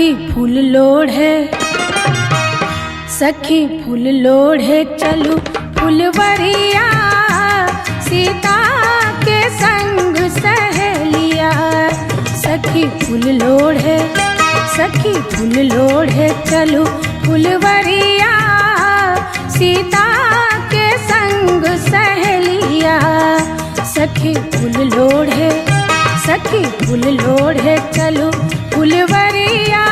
सखी फूल लोढ़े, सखी फूल लोढ़े चलू फुलवरिया, सीता के संग सहेलिया। सखी फूल लोढ़े, सखी फूल लोढ़े चलू फुलवरिया, सीता के संग सहेलिया। सखी फूल लोढ़े, सखी फूल लोढ़े चलू फुलवरिया,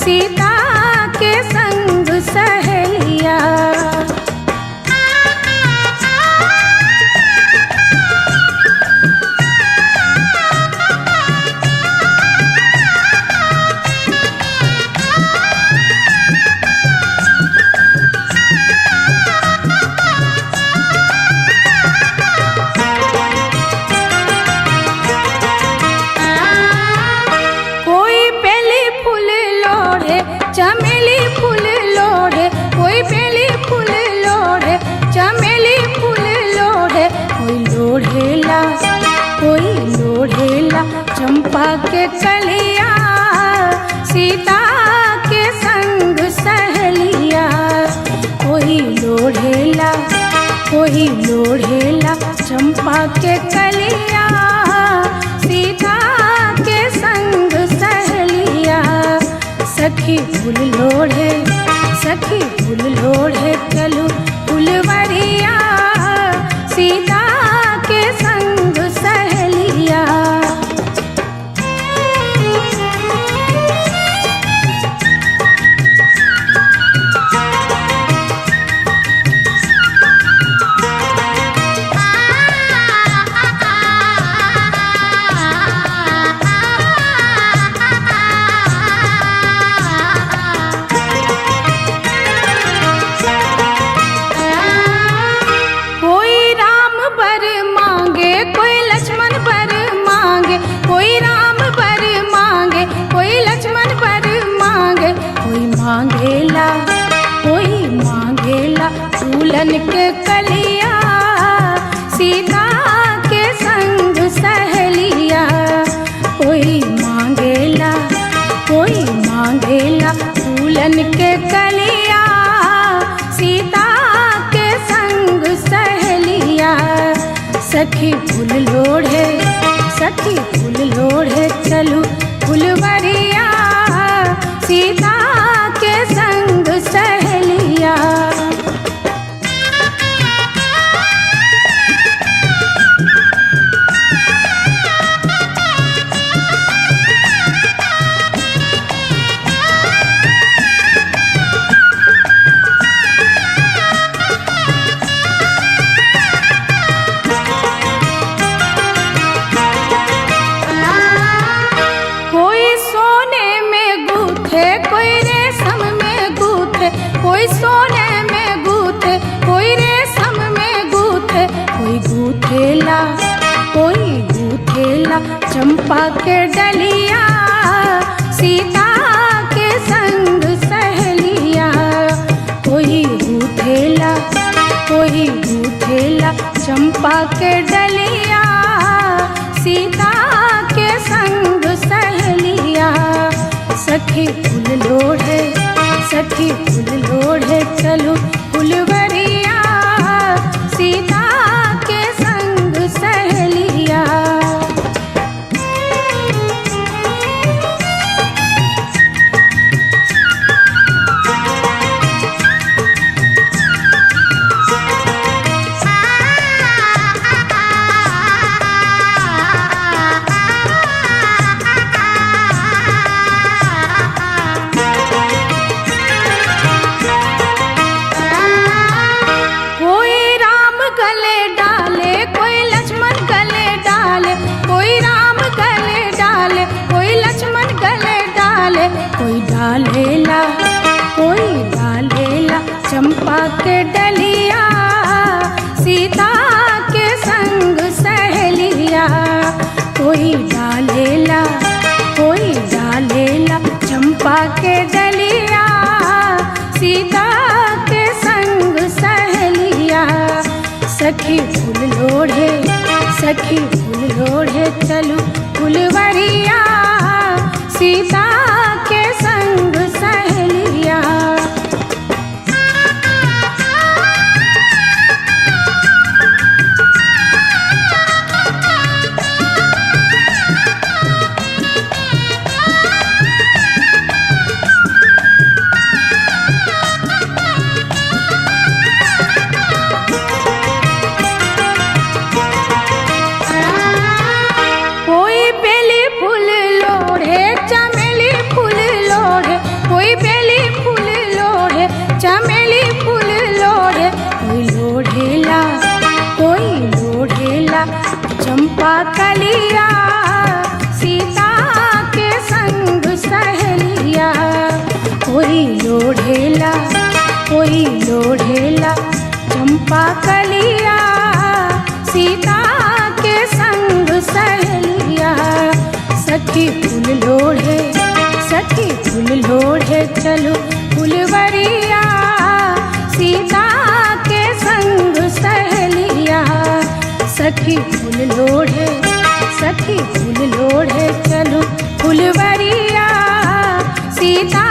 सीता के संग सहेलिया। चमेली फूल लोढ़े, कोई बेली फूल लोढ़े, चमेली फूल लोढ़े, कोई लोढ़ेला, कोई लोढ़ेला चंपा के कलिया, सीता के संग सहेलिया। कोई लोढ़ेला, कोई लोढ़ेला चंपा के कलिया, सीता के संग सहेलिया। सखी फूल लोढ़े, सखी फूल लोढ़े चलू फुलवरिया, सीता के संग सहेलिया। मांगेला, कोई मांगेला फूलन के कलिया, सीता के संग सहेलिया। कोई मांगेला, कोई मांगेला फूलन के कलिया, सीता के संग सहेलिया। सखी फूल लोढ़े, सखी फूल लोढ़े चलू फुलवरिया, सीता के संग सहेलिया। कोई सोने में गूथे, कोई रेशम में गूथे, कोई गूथेला, कोई गूथेला चंपा के डलिया, सीता के संग सहेलिया। कोई गूथेला, कोई गूथेला चंपा के डलिया, सीता के संग सहेलिया। सखी फूल लोढ़े, सखी फूल लोढ़े चलू फुलवरिया, सीता के संग सहेलिया। कोई डालेला, कोई डालेला चंपा के डलिया, सीता के संग सहेलिया। कोई डालेला, कोई डालेला चंपा के डलिया, सीता के संग सहेलिया। सखी फूल लोढ़े, सखी फूल लोढ़े चलू फुलवरिया, सीता के कोई लोढ़ेला चंपा कलिया, सीता के संग सहेलिया। सखी फूल लोढ़े चलो फुलवरिया, सीता के संग सहेलिया। सखी फूल लोढ़े चलो फुलवरिया, सीता